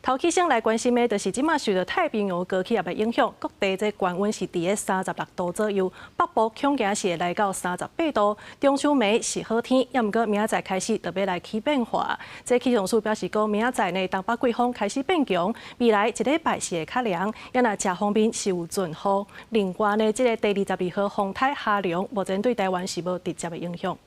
头起先来关心的，就是即马受到太平洋高气压的影响，各地这高温是伫个36度左右，北部恐惊是会来到38度。中秋暝是好天，也毋过明仔载开始就要来起变化。这气象署表示讲，明仔载呢东北季风开始变强，未来一礼拜是会较凉，也若食方面是有阵雨。另外呢，这个第22号风台哈凉，目前对台湾是无直接的影响。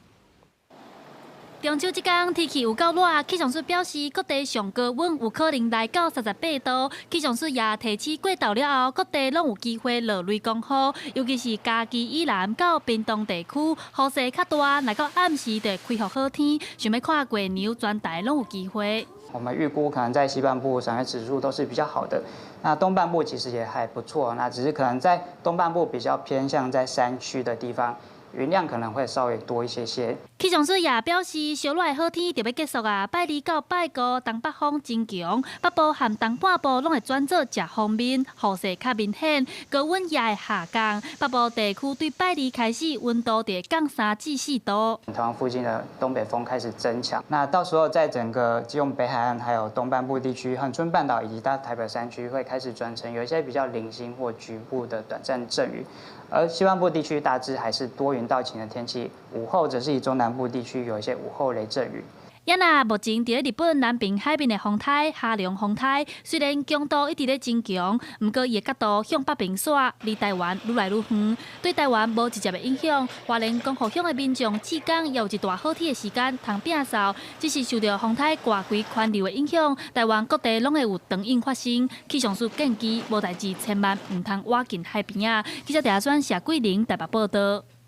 中秋即天天气有够热，气象署表示各地上高温有可能来到38度。气象署也提醒过昼了后，各地拢有机会落雷公雨，尤其是嘉义以南到屏东地区，雨势较大，来到暗时就恢复好天。想要看月牛，全台拢有机会。我们预估可能在西半部赏月指数都是比较好的，那东半部其实也还不错，那只是可能在东半部比较偏向在山区的地方。 云量可能会稍微多一些些。气象署也表示，小热的好天就要结束啊！拜二到拜五，东北风真强，北部和东半部拢会转做正方面，雨势较明显，高温也会下降。北部地区对拜二开始温度在-3至4度。台湾附近的东北风开始增强，那到时候在整个基隆北海岸还有东半部地区、恒春半岛以及大台北山区会开始转成有一些比较零星或局部的短暂阵雨，而西半部地区大致还是多云到晴的天气，午后则是以中南部地区有一些午后雷阵雨。 也那目前伫日本南平海面的风台哈凉风台，虽然强度一直咧增强，不过伊的角度向北平煞，离台湾愈来愈远，对台湾无直接的影响。花莲讲互乡的民众，试工也有一段好天的时间通摒扫，只是受到风台刮规环流的影响，台湾各地拢会有长影发生。气象署建议无代志千万唔通挖近海边啊。记者陈亚轩、谢桂玲台北报道。